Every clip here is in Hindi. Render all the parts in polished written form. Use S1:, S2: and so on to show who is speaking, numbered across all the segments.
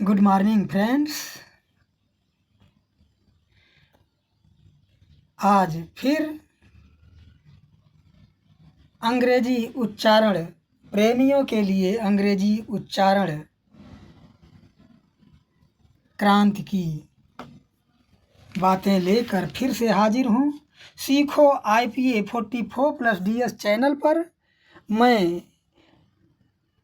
S1: Good morning friends. आज फिर अंग्रेजी उच्चारण प्रेमियों के लिए अंग्रेजी उच्चारण क्रांति की बातें लेकर फिर से हाजिर हूँ। सीखो IPA 44+ DS चैनल पर मैं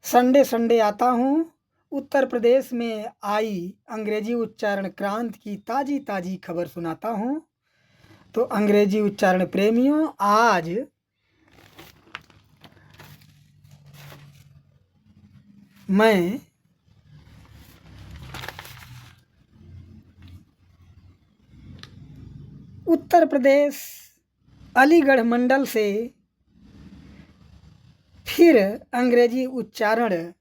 S1: संडे आता हूँ। उत्तर प्रदेश में आई अंग्रेजी उच्चारण क्रांति की ताज़ी खबर सुनाता हूँ। तो अंग्रेजी उच्चारण प्रेमियों, आज मैं उत्तर प्रदेश अलीगढ़ मंडल से फिर अंग्रेजी उच्चारण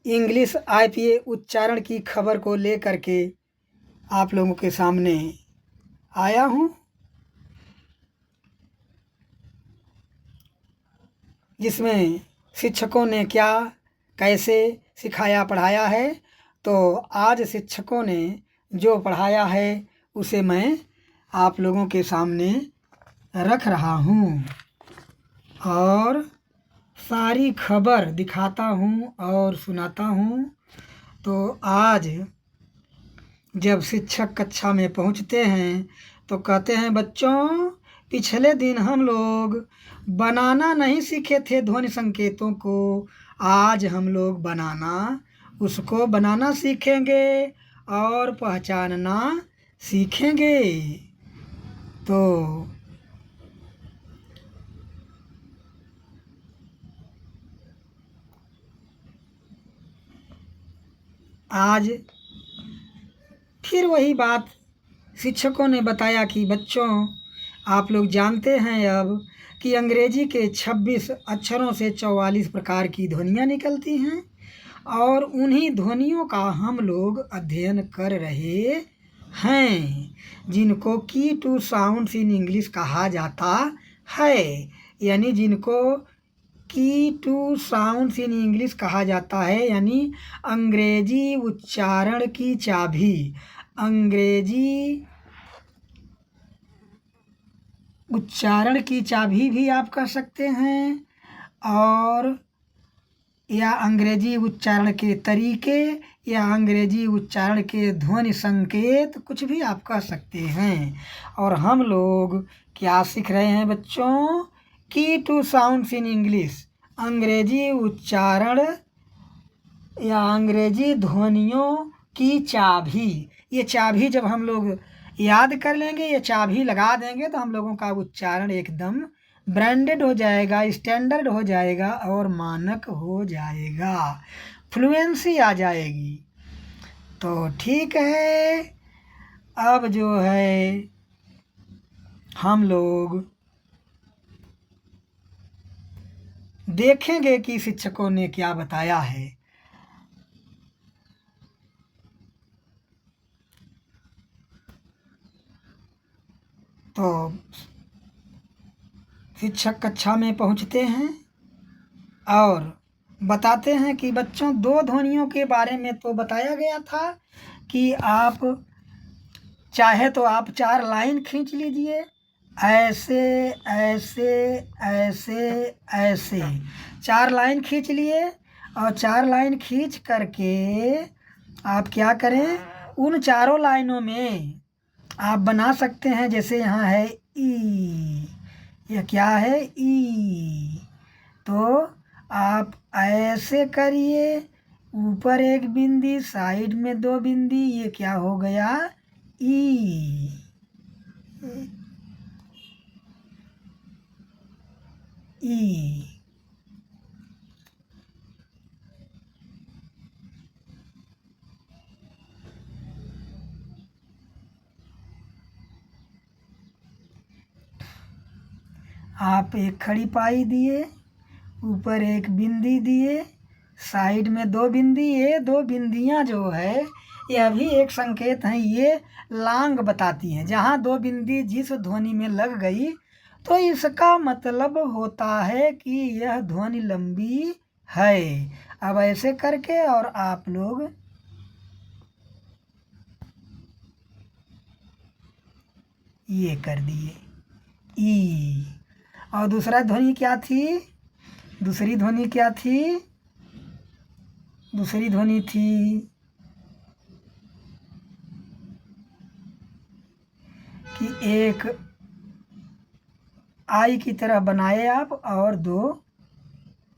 S1: इंग्लिश IPA उच्चारण की खबर को लेकर के आप लोगों के सामने आया हूँ, जिसमें शिक्षकों ने क्या कैसे सिखाया पढ़ाया है। तो आज शिक्षकों ने जो पढ़ाया है उसे मैं आप लोगों के सामने रख रहा हूँ और सारी खबर दिखाता हूँ और सुनाता हूँ। तो आज जब शिक्षक कक्षा में पहुँचते हैं तो कहते हैं, बच्चों पिछले दिन हम लोग बनाना नहीं सीखे थे ध्वनि संकेतों को, आज हम लोग उसको बनाना सीखेंगे और पहचानना सीखेंगे। तो आज फिर वही बात शिक्षकों ने बताया कि बच्चों आप लोग जानते हैं अब कि अंग्रेजी के 26 अक्षरों से 44 प्रकार की ध्वनियाँ निकलती हैं और उन्हीं ध्वनियों का हम लोग अध्ययन कर रहे हैं, जिनको की टू साउंड्स इन इंग्लिश कहा जाता है। यानी जिनको की टू साउंड्स इन इंग्लिश कहा जाता है, यानी अंग्रेजी उच्चारण की चाबी। अंग्रेजी उच्चारण की चाबी भी आप कह सकते हैं, और या अंग्रेजी उच्चारण के तरीके या अंग्रेजी उच्चारण के ध्वनि संकेत, कुछ भी आप कह सकते हैं। और हम लोग क्या सीख रहे हैं बच्चों? की टू साउंड्स इन इंग्लिश, अंग्रेजी उच्चारण या अंग्रेजी ध्वनियों की चाबी। ये चाबी जब हम लोग याद कर लेंगे, ये चाबी लगा देंगे, तो हम लोगों का उच्चारण एकदम ब्रांडेड हो जाएगा, स्टैंडर्ड हो जाएगा और मानक हो जाएगा, फ्लुएंसी आ जाएगी। तो ठीक है, अब जो है हम लोग देखेंगे कि शिक्षकों ने क्या बताया है। तो शिक्षक कक्षा में पहुंचते हैं और बताते हैं कि बच्चों दो ध्वनियों के बारे में तो बताया गया था कि आप चाहे तो आप 4 लाइन खींच लीजिए, ऐसे ऐसे ऐसे ऐसे 4 लाइन खींच लिए, और 4 लाइन खींच करके आप क्या करें, उन चारों लाइनों में आप बना सकते हैं। जैसे यहाँ है ई, यह क्या है ई, तो आप ऐसे करिए, ऊपर एक बिंदी, साइड में 2 बिंदी, ये क्या हो गया ई। ई आप एक खड़ी पाई दिए, ऊपर एक बिंदी दिए, साइड में 2 बिंदी। ये 2 बिंदियाँ जो है यह भी एक संकेत हैं, ये लांग बताती हैं। जहाँ 2 बिंदी जिस ध्वनि में लग गई तो इसका मतलब होता है कि यह ध्वनि लंबी है। अब ऐसे करके और आप लोग ये कर दिए ई। और दूसरा ध्वनि क्या थी? दूसरी ध्वनि क्या थी? दूसरी ध्वनि थी कि एक आई की तरह बनाए आप और दो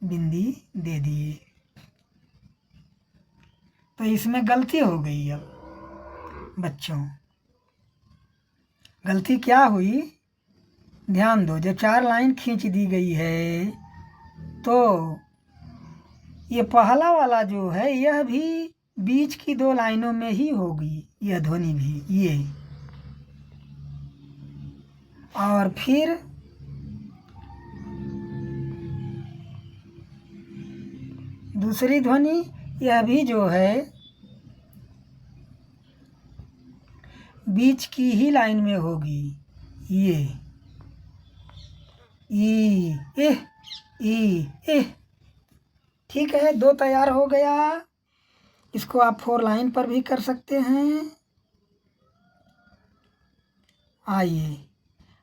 S1: बिंदी दे दिए। तो इसमें गलती हो गई। अब बच्चों गलती क्या हुई? ध्यान दो, जब 4 लाइन खींच दी गई है तो ये पहला वाला जो है यह भी बीच की 2 लाइनों में ही होगी, यह ध्वनि भी ये। और फिर दूसरी ध्वनि यह भी जो है बीच की ही लाइन में होगी, ये ई एह ई एह। ठीक है, 2 तैयार हो गया। इसको आप 4 लाइन पर भी कर सकते हैं। आइए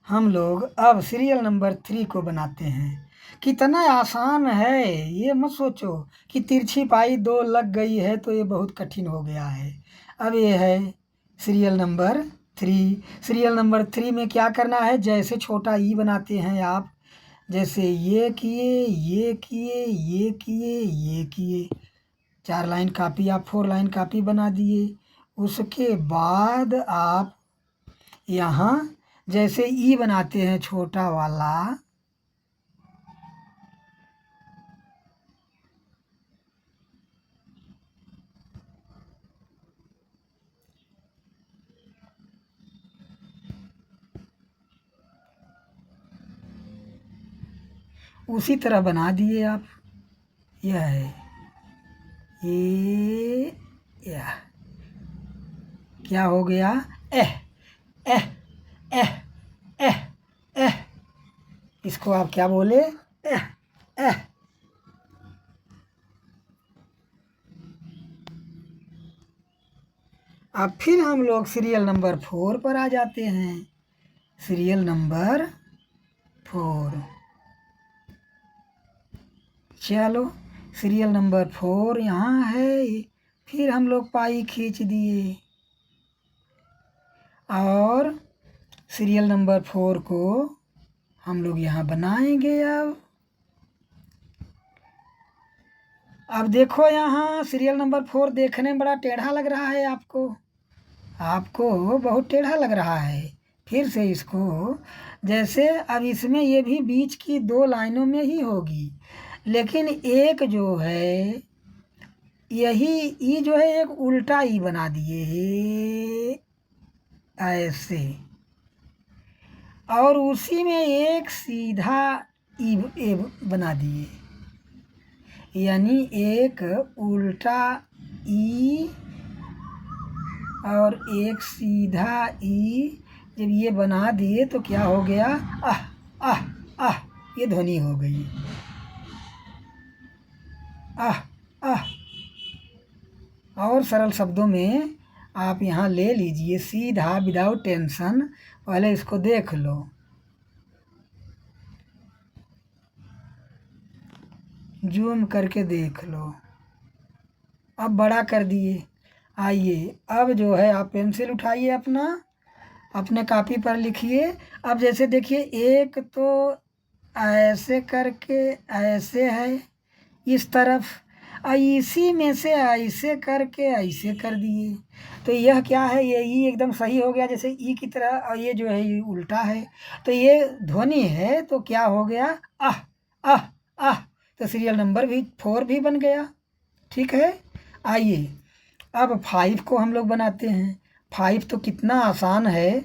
S1: हम लोग अब सीरियल नंबर 3 को बनाते हैं। कितना आसान है, ये मत सोचो कि तिरछी पाई 2 लग गई है तो ये बहुत कठिन हो गया है। अब ये है सीरियल नंबर 3। सीरियल नंबर 3 में क्या करना है? जैसे छोटा ई बनाते हैं आप, जैसे ये किए, ये किए, ये किए, ये किए, 4 लाइन कापी आप 4 लाइन कापी बना दिए। उसके बाद आप यहाँ जैसे ई बनाते हैं छोटा वाला, उसी तरह बना दिए आप। यह है ये, यह क्या हो गया? एह एह एह एह एह। इसको आप क्या बोले? एह एह। अब फिर हम लोग सीरियल नंबर 4 पर आ जाते हैं। सीरियल नंबर 4, चलो सीरियल नंबर 4 यहाँ है। फिर हम लोग पाई खींच दिए और सीरियल नंबर 4 को हम लोग यहाँ बनाएंगे। अब देखो यहाँ सीरियल नंबर 4 देखने में बड़ा टेढ़ा लग रहा है आपको, आपको बहुत टेढ़ा लग रहा है। फिर से इसको जैसे, अब इसमें ये भी बीच की 2 लाइनों में ही होगी, लेकिन एक जो है यही ई जो है एक उल्टा ई बना दिए है ऐसे, और उसी में एक सीधा ई बना दिए, यानी एक उल्टा ई और एक सीधा ई। जब ये बना दिए तो क्या हो गया? आह आह आह, ये ध्वनि हो गई। आह आह। और सरल शब्दों में आप यहाँ ले लीजिए सीधा, विदाउट टेंशन। पहले इसको देख लो, जूम करके देख लो। अब बड़ा कर दिए। आइए अब जो है आप पेंसिल उठाइए अपना, अपने कॉपी पर लिखिए। अब जैसे देखिए, एक तो ऐसे करके ऐसे है इस तरफ, इसी में से ऐसे करके ऐसे कर दिए, तो यह क्या है? ये ई एकदम सही हो गया जैसे ई की तरह, और ये जो है ये उल्टा है, तो ये ध्वनि है। तो क्या हो गया? आह आह आह। तो सीरियल नंबर भी 4 भी बन गया। ठीक है, आइए अब 5 को हम लोग बनाते हैं। 5 तो कितना आसान है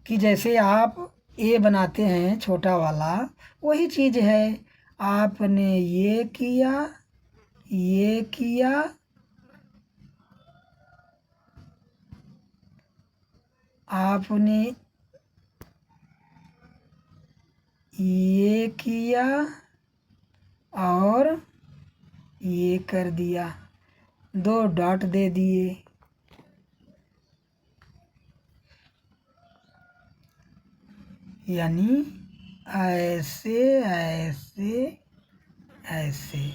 S1: कि जैसे आप ए बनाते हैं छोटा वाला, वही चीज़ है। आपने ये किया, ये किया, आपने ये किया, और ये कर दिया, 2 डॉट दे दिए, यानी ऐसे ऐसे ऐसे।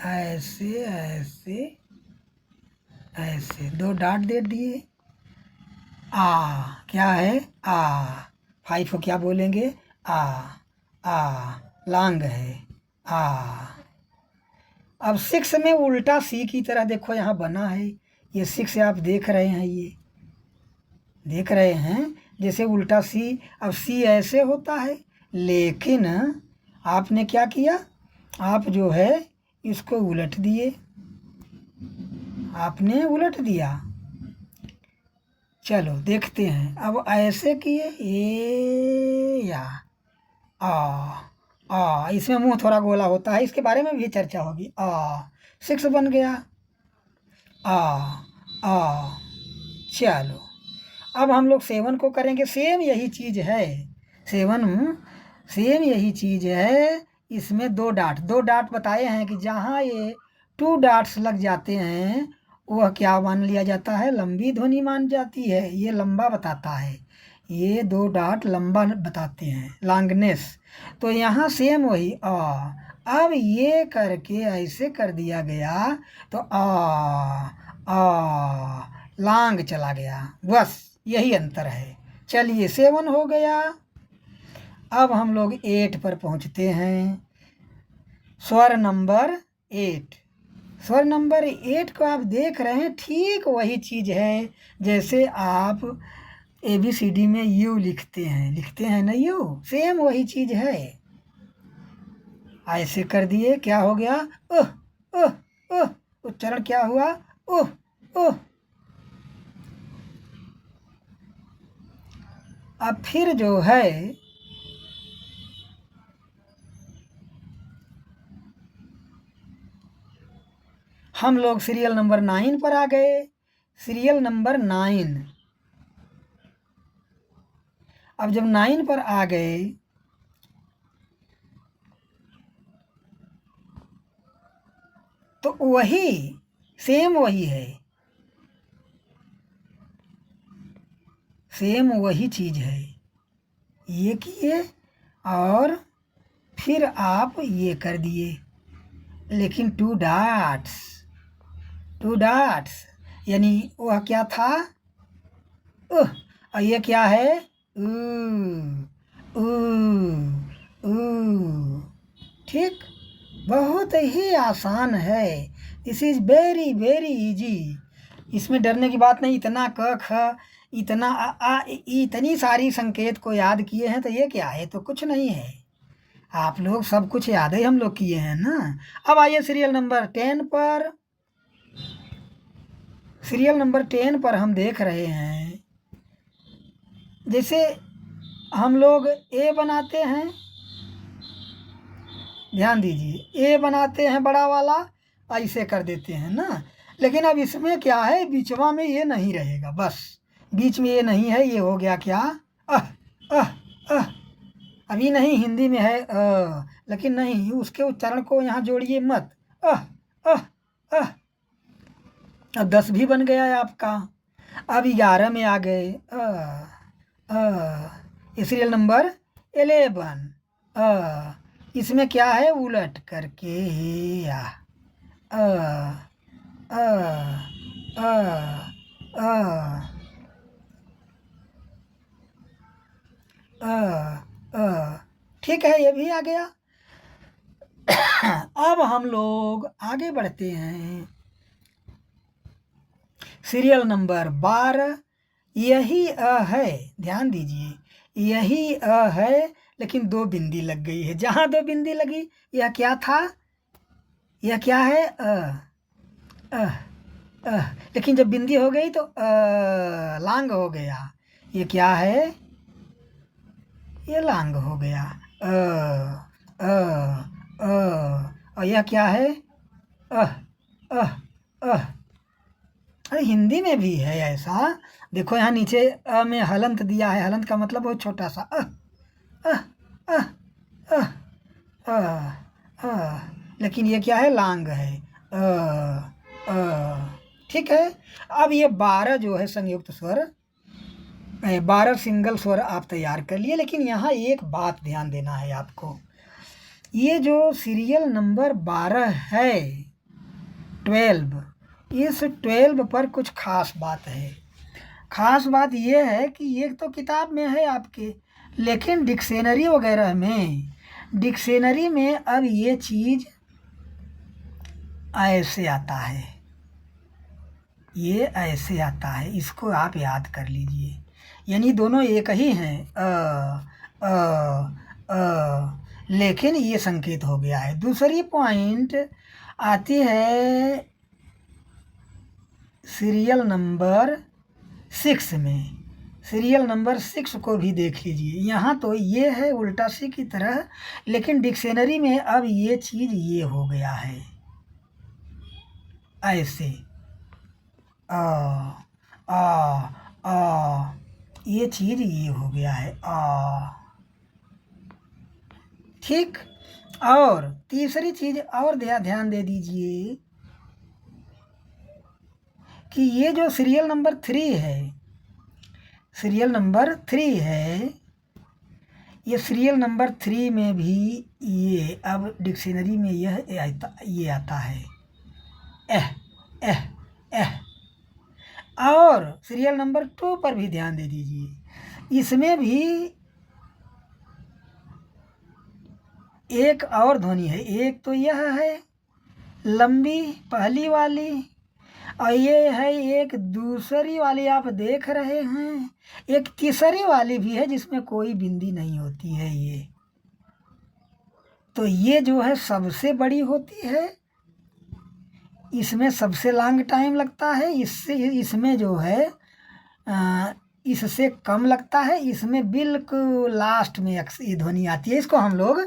S1: ऐसे ऐसे ऐसे 2 डॉट दे दिए। क्या है? 5 को क्या बोलेंगे? लांग है आ। अब 6 में उल्टा सी की तरह देखो यहाँ बना है, ये 6 आप देख रहे हैं, ये देख रहे हैं जैसे उल्टा सी। अब सी ऐसे होता है, लेकिन आपने क्या किया? आप जो है इसको उलट दिए, आपने उलट दिया। चलो देखते हैं। अब ऐसे किए, ए या इसमें मुंह थोड़ा गोला होता है, इसके बारे में भी चर्चा होगी। 6 बन गया। चलो अब हम लोग 7 को करेंगे। सेम यही चीज़ है, 7 सेम यही चीज़ है। इसमें 2 डॉट बताए हैं कि जहाँ ये 2 डॉट्स लग जाते हैं वह क्या मान लिया जाता है? लंबी ध्वनि मान जाती है। ये लंबा बताता है, ये 2 डॉट लंबा बताते हैं, लॉन्गनेस। तो यहाँ सेम वही अब ये करके ऐसे कर दिया गया तो लॉन्ग चला गया, बस यही अंतर है। चलिए 7 हो गया। अब हम लोग 8 पर पहुँचते हैं। स्वर नंबर 8। स्वर नंबर 8 को आप देख रहे हैं, ठीक वही चीज़ है जैसे आप ABCD में यू लिखते हैं ना, यू सेम वही चीज़ है। ऐसे कर दिए, क्या हो गया? उच्चारण क्या हुआ? अब फिर जो है हम लोग सीरियल नंबर 9 पर आ गए। Serial number 9। अब जब 9 पर आ गए तो वही सेम वही है, सेम वही चीज़ है। ये किए और फिर आप ये कर दिए, लेकिन 2 डॉट्स यानी वह क्या था? और ये क्या है? ठीक, बहुत ही आसान है। This is very very easy. इसमें डरने की बात नहीं। इतना क ख, इतना इतनी सारी संकेत को याद किए हैं तो ये क्या है? तो कुछ नहीं है। आप लोग सब कुछ याद ही हम लोग किए हैं ना। अब आइए सीरियल नंबर 10 पर। सीरियल नंबर 10 पर हम देख रहे हैं, जैसे हम लोग ए बनाते हैं, ध्यान दीजिए, ए बनाते हैं बड़ा वाला, ऐसे कर देते हैं ना। लेकिन अब इसमें क्या है? बीचवा में ये नहीं रहेगा, बस बीच में ये नहीं है। ये हो गया क्या? अभी नहीं, हिंदी में है लेकिन नहीं, उसके उच्चारण को यहाँ जोड़िए मत। अब 10 भी बन गया है आपका। अब 11 में आ गए। ये सीरियल नंबर 11। इसमें क्या है? उलट करके या ठीक है, ये भी आ गया। अब हम लोग आगे बढ़ते हैं। Serial number 12। यही है, ध्यान दीजिए, यही है, लेकिन 2 बिंदी लग गई है। जहाँ 2 बिंदी लगी, यह क्या था? यह क्या है? लेकिन जब बिंदी हो गई तो लांग हो गया। ये क्या है? ये लांग हो गया। और यह क्या है? अरे हिंदी में भी है ऐसा। देखो यहाँ नीचे में हलंत दिया है। हलंत का मतलब बहुत छोटा सा अ अ अ अ लेकिन ये क्या है, लांग है। ठीक है। अब ये 12 जो है संयुक्त स्वर, 12 सिंगल स्वर आप तैयार कर लिए, लेकिन यहाँ एक बात ध्यान देना है आपको। ये जो सीरियल नंबर 12 है, 12, इस 12 पर कुछ खास बात है। खास बात ये है कि ये तो किताब में है आपके, लेकिन डिक्शनरी में अब ये चीज़ ऐसे आता है, ये ऐसे आता है, इसको आप याद कर लीजिए। यानी दोनों एक ही हैं, लेकिन ये संकेत हो गया है। दूसरी पॉइंट आती है सीरियल नंबर 6 में। सीरियल नंबर 6 को भी देख लीजिए। यहाँ तो ये है उल्टा सी की तरह, लेकिन डिक्शनरी में अब ये चीज़ ये हो गया है ऐसे, आ आ आ, ये चीज़ ये हो गया है आ। ठीक। और तीसरी चीज़ और ध्यान दे दीजिए कि ये जो सीरियल नंबर 3 है, सीरियल नंबर 3 है, ये सीरियल नंबर 3 में भी ये अब डिक्शनरी में ये आता है एह एह एह। और सीरियल नंबर 2 पर भी ध्यान दे दीजिए, इसमें भी एक और ध्वनि है। एक तो यह है लंबी पहली वाली, और ये है एक दूसरी वाली आप देख रहे हैं, एक तीसरी वाली भी है जिसमें कोई बिंदी नहीं होती है। ये तो ये जो है सबसे बड़ी होती है, इसमें सबसे लॉन्ग टाइम लगता है, इसमें जो है इससे कम लगता है, इसमें बिल्कुल लास्ट में ये ध्वनि आती है। इसको हम लोग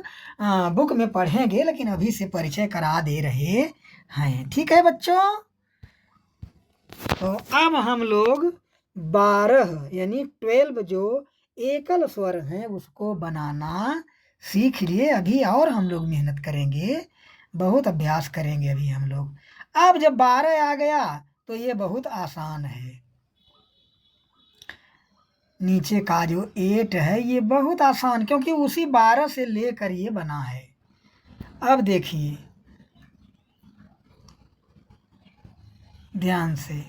S1: बुक में पढ़ेंगे, लेकिन अभी से परिचय करा दे रहे हैं। ठीक है बच्चों, तो अब हम लोग 12 यानी 12 जो एकल स्वर हैं उसको बनाना सीख लिए। अभी और हम लोग मेहनत करेंगे, बहुत अभ्यास करेंगे अभी हम लोग। अब जब 12 आ गया तो ये बहुत आसान है। नीचे का जो 8 है ये बहुत आसान, क्योंकि उसी 12 से लेकर ये बना है। अब देखिए ध्यान से,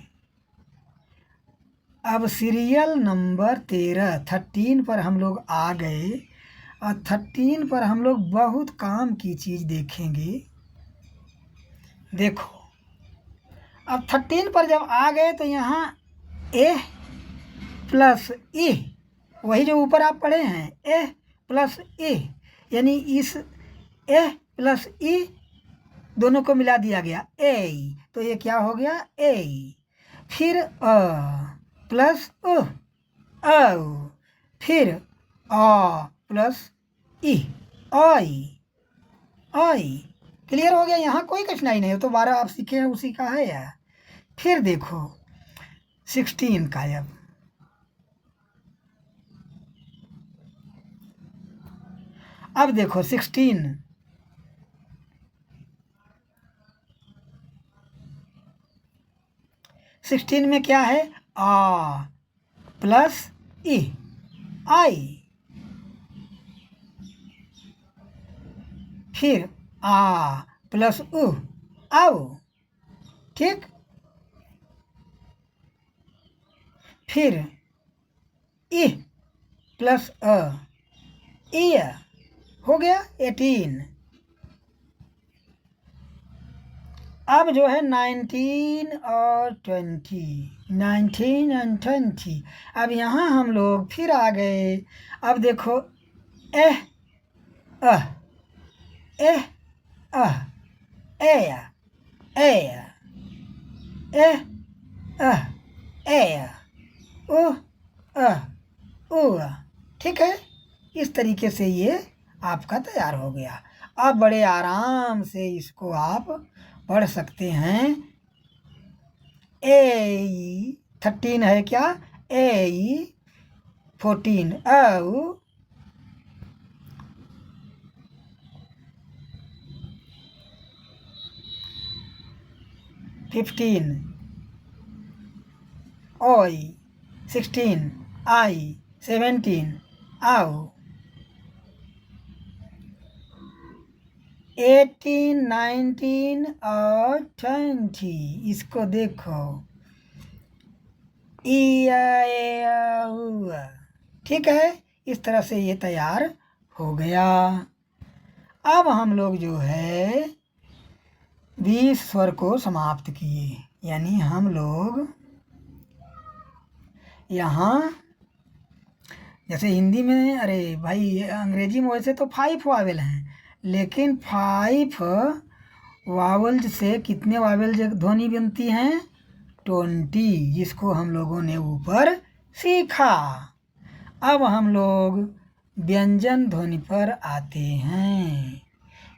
S1: अब सीरियल नंबर 13 पर हम लोग आ गए, और 13 पर हम लोग बहुत काम की चीज़ देखेंगे। देखो अब 13 पर जब आ गए तो यहाँ ए प्लस ई, वही जो ऊपर आप पढ़े हैं, ए प्लस ई, यानी इस ए प्लस ई दोनों को मिला दिया गया ए, तो ये क्या हो गया ए। फिर अ प्लस उ औ, फिर आ प्लस ई आई आई। क्लियर हो गया, यहाँ कोई कठिनाई नहीं है, तो 12 आप सीखे हैं उसी का है यार। फिर देखो 16 का, अब देखो 16 में क्या है, आ प्लस ई आई, फिर आ प्लस उ आओ। ठीक, फिर ई प्लस अ ई, हो गया 18। अब जो है 19 और 20, 19 एंड 20। अब यहाँ हम लोग फिर आ गए। अब देखो एह अह एह अह ए ए एह अह ए उ अह उ। ठीक है, इस तरीके से ये आपका तैयार हो गया। अब बड़े आराम से इसको आप पढ़ सकते हैं। ए 13 है क्या, ए 14 औ 15 ओई, 16 आई, 17 आओ, 18 19 और 20। इसको देखो हुआ। ठीक है, इस तरह से ये तैयार हो गया। अब हम लोग जो है 20 स्वर को समाप्त किए, यानी हम लोग यहाँ जैसे हिंदी में, अरे भाई अंग्रेजी में वैसे तो 5 वावेल हैं, लेकिन 5 वावल्स से कितने वावेल ध्वनि बनती हैं? 20, जिसको हम लोगों ने ऊपर सीखा। अब हम लोग व्यंजन ध्वनि पर आते हैं।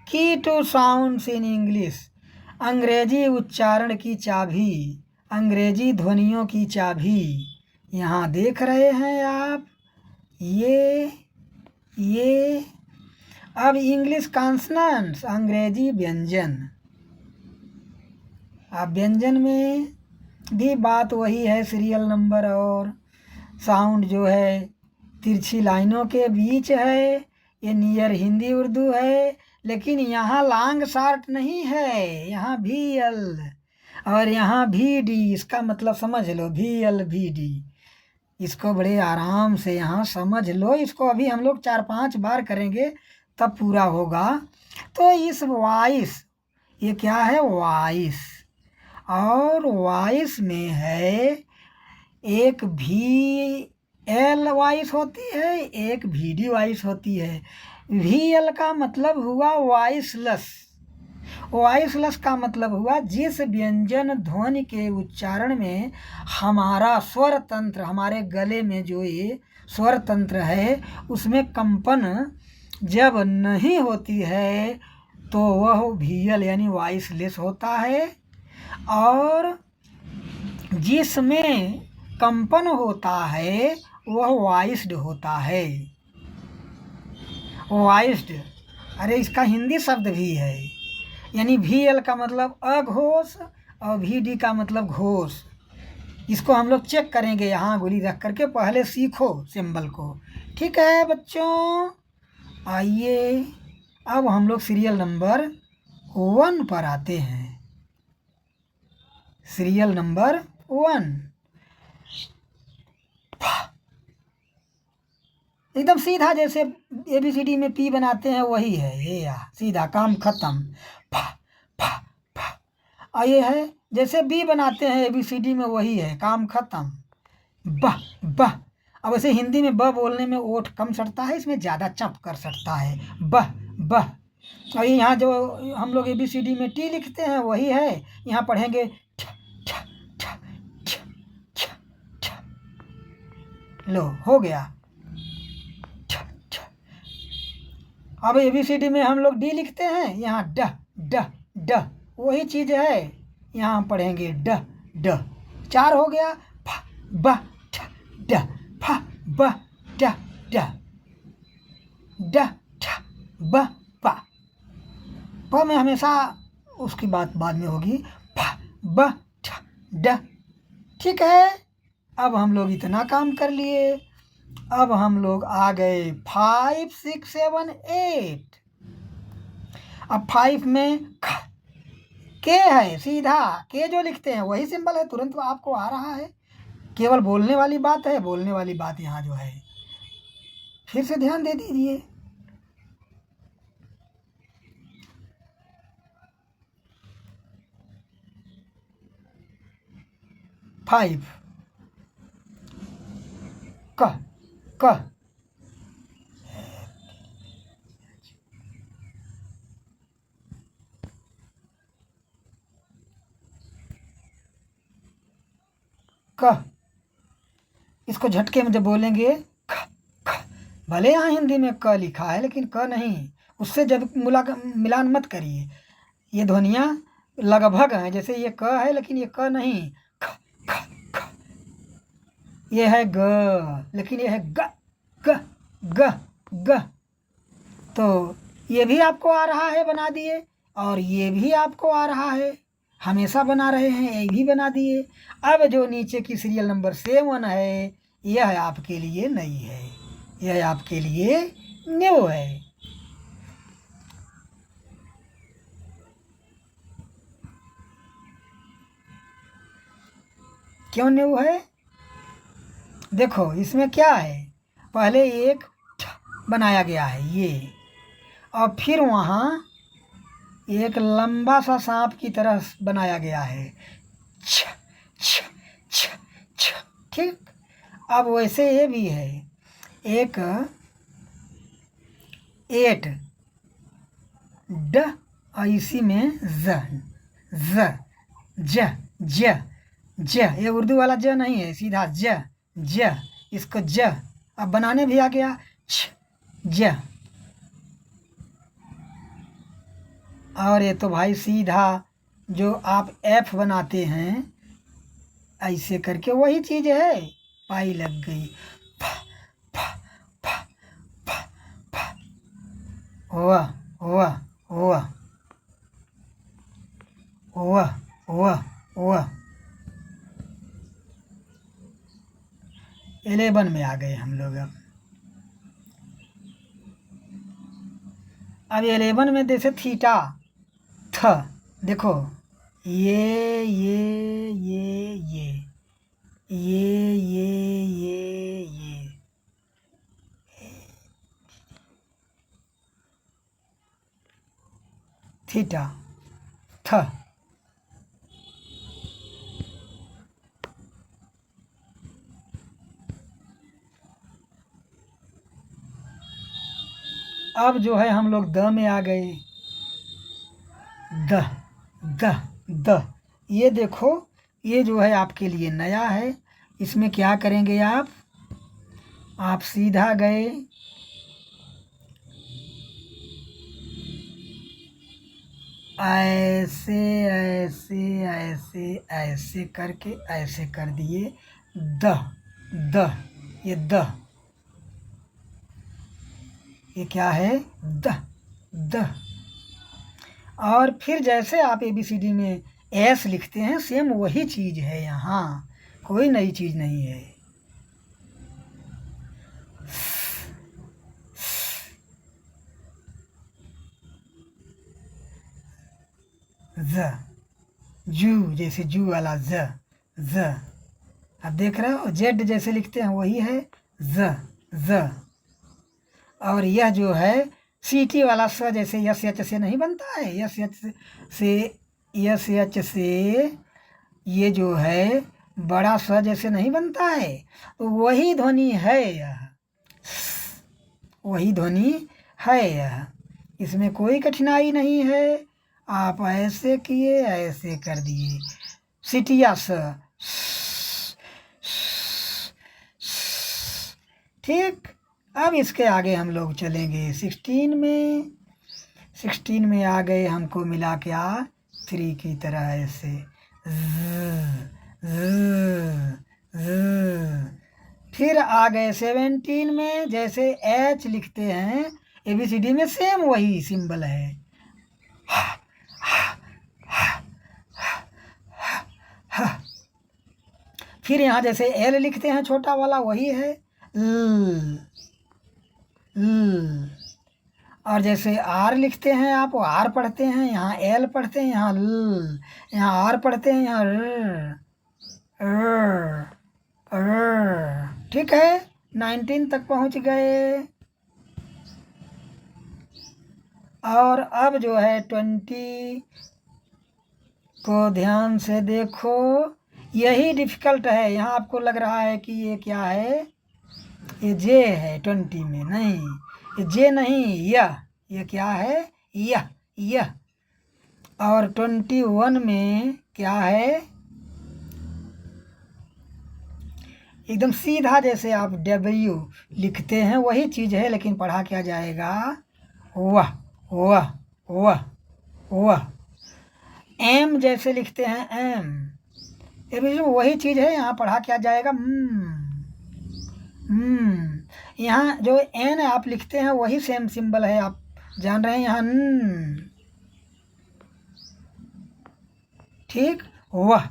S1: की टू साउंड्स इन इंग्लिश, अंग्रेजी उच्चारण की चाबी, अंग्रेजी ध्वनियों की चाबी। यहाँ देख रहे हैं आप, ये अब इंग्लिश कॉन्सोनेंट्स, अंग्रेजी व्यंजन। अब व्यंजन में भी बात वही है, सीरियल नंबर और साउंड जो है तिरछी लाइनों के बीच है। ये नियर हिंदी उर्दू है, लेकिन यहाँ लॉन्ग शॉर्ट नहीं है, यहाँ भी एल और यहाँ भी डी। इसका मतलब समझ लो, भी एल भी डी। इसको बड़े आराम से यहाँ समझ लो। इसको अभी हम लोग 4-5 बार करेंगे तब पूरा होगा। तो इस वॉइस, ये क्या है? वॉइस। और वॉइस में है एक भी एल वॉइस होती है, एक भी डी वॉइस होती है। वी एल का मतलब हुआ वॉइसलेस। वॉइसलेस का मतलब हुआ जिस व्यंजन ध्वनि के उच्चारण में हमारा स्वर तंत्र, हमारे गले में जो ये स्वर तंत्र है उसमें कंपन जब नहीं होती है तो वह वीएल यानी वॉइसलेस होता है। और जिसमें कंपन होता है वह वॉइस्ड होता है। वॉइस्ड, अरे इसका हिंदी शब्द भी है, यानी वी एल का मतलब अघोष और वी डी का मतलब घोष। इसको हम लोग चेक करेंगे यहाँ गोली रख करके। पहले सीखो सिंबल को, ठीक है बच्चों? आइए अब हम लोग सीरियल नंबर 1 पर आते हैं। सीरियल नंबर 1 एकदम सीधा, जैसे ABCD में P बनाते हैं वही है ये, सीधा काम खत्म। फा फा फा। और ये है जैसे B बनाते हैं ABCD में वही है, काम खत्म। बह बह। अब वैसे हिंदी में ब बोलने में ओठ कम सटता है, इसमें ज़्यादा चप कर सकता है, बह बह। और यहाँ जो हम लोग ABCD में T लिखते हैं वही है, यहाँ पढ़ेंगे छ छ छ छ छ छ। लो हो गया। अब ABCD में हम लोग डी लिखते हैं, यहाँ ड ड ड, वही चीज़ है, यहाँ हम पढ़ेंगे ड ड। 4 हो गया। फ ब ठ ड, फ ब ठ ड, ड ठ ब प। प में हमेशा उसकी बात बाद में होगी, फ ब ठ ड। ठीक है, अब हम लोग इतना काम कर लिए। अब हम लोग आ गए 5 6 7 8। अब 5 में ख, के है, सीधा के जो लिखते हैं वही सिंबल है, तुरंत आपको आ रहा है। केवल बोलने वाली बात है, बोलने वाली बात यहाँ जो है, फिर से ध्यान दे दीजिए। फाइव क क क। इसको झटके में जब बोलेंगे ख ख, भले यहाँ हिंदी में क लिखा है लेकिन क नहीं, उससे जब मिलान मत करिए। ये ध्वनियाँ लगभग हैं, जैसे ये क है लेकिन ये क नहीं, ख ख ख। ये है ग लेकिन ये है ग ग ग ग। तो ये भी आपको आ रहा है, बना दिए, और ये भी आपको आ रहा है। हमेशा बना रहे हैं, ए भी बना दिए। अब जो नीचे की सीरियल नंबर 7 है, यह आपके लिए नई है, यह आपके लिए न्यू है। क्यों न्यू है? देखो इसमें क्या है, पहले एक बनाया गया है ये, और फिर वहाँ एक लंबा सा सांप की तरह बनाया गया है, छ छ छ छ। ठीक, अब वैसे ये भी है, एक 8 ड और इसी में ज ज ज ज, ये उर्दू वाला ज नहीं है, सीधा ज, इसको ज अब बनाने भी आ गया, छ ज। और ये तो भाई सीधा जो आप एफ बनाते हैं ऐसे करके वही चीज़ है, पाई लग गई, फ फ फ फ फ, वाह वाह वाह वाह वाह वाह। 11 में आ गए हम लोग। अब 11 में जैसे थीटा थ, देखो ये थीटा थ। अब जो है हम लोग द में आ गए, द द द, ये देखो ये जो है आपके लिए नया है। इसमें क्या करेंगे आप सीधा गए, ऐसे ऐसे ऐसे ऐसे करके ऐसे कर दिए, द द, ये द, ये क्या है, द द। और फिर जैसे आप ABCD में एस लिखते हैं, सेम वही चीज़ है, यहाँ कोई नई चीज़ नहीं है। ज, जू जैसे जू वाला ज, अब देख रहे हो, जेड जैसे लिखते हैं वही है ज। और यह जो है सीटी वाला स, जैसे यस एच से नहीं बनता है, यस एच से ये जो है बड़ा स जैसे नहीं बनता है, तो वही ध्वनि है यह, वही ध्वनि है यह, इसमें कोई कठिनाई नहीं है। आप ऐसे किए, ऐसे कर दिए, सिटिया स, ठीक। अब इसके आगे हम लोग चलेंगे 16 में। 16 में आ गए, हमको मिला क्या 3 की तरह ऐसे, फिर आ गए 17 में, जैसे एच लिखते हैं ABCD में, सेम वही सिंबल है, फिर यहाँ जैसे एल लिखते हैं छोटा वाला वही है, और जैसे आर लिखते हैं आप, आर पढ़ते हैं, यहाँ एल पढ़ते हैं, यहाँ ल, यहाँ आर पढ़ते हैं, यहाँ र, ठीक है। 19 तक पहुँच गए। और अब जो है 20 को ध्यान से देखो, यही डिफ़िकल्ट है। यहाँ आपको लग रहा है कि ये क्या है, ये जे है, 20 में नहीं, ये जे नहीं, यह क्या है, यह। और 21 में क्या है, एकदम सीधा जैसे आप W लिखते हैं वही चीज़ है, लेकिन पढ़ा क्या जाएगा, वाह वाह वाह वाह। एम जैसे लिखते हैं एम, ये वही चीज़ है, यहाँ पढ़ा क्या जाएगा, यहाँ जो एन आप लिखते हैं वही सेम सिंबल है, आप जान रहे हैं, यहाँ ठीक, वह।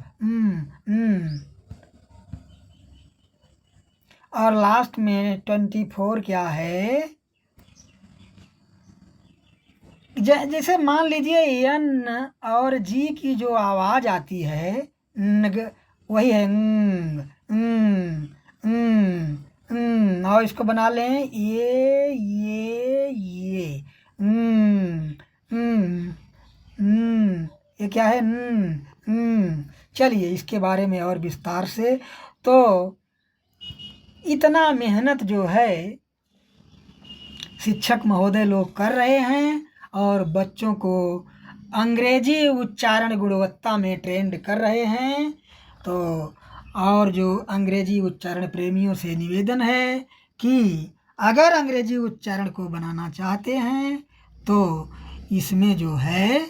S1: और लास्ट में 24 क्या है, जैसे मान लीजिए एन और जी की जो आवाज़ आती है नग, वही है और इसको बना लें ये ये क्या है चलिए इसके बारे में और विस्तार से। तो इतना मेहनत जो है शिक्षक महोदय लोग कर रहे हैं और बच्चों को अंग्रेजी उच्चारण गुणवत्ता में ट्रेंड कर रहे हैं। तो और जो अंग्रेजी उच्चारण प्रेमियों से निवेदन है कि अगर अंग्रेजी उच्चारण को बनाना चाहते हैं तो इसमें जो है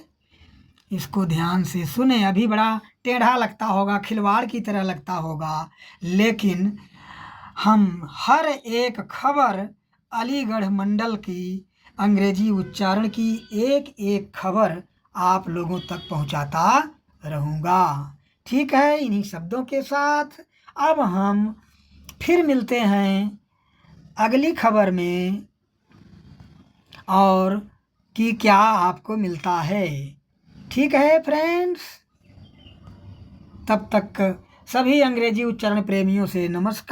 S1: इसको ध्यान से सुने। अभी बड़ा टेढ़ा लगता होगा, खिलवाड़ की तरह लगता होगा, लेकिन हम हर एक खबर अलीगढ़ मंडल की अंग्रेजी उच्चारण की एक एक खबर आप लोगों तक पहुंचाता रहूँगा। ठीक है, इन्हीं शब्दों के साथ अब हम फिर मिलते हैं अगली खबर में और कि क्या आपको मिलता है। ठीक है फ्रेंड्स, तब तक सभी अंग्रेजी उच्चारण प्रेमियों से नमस्कार।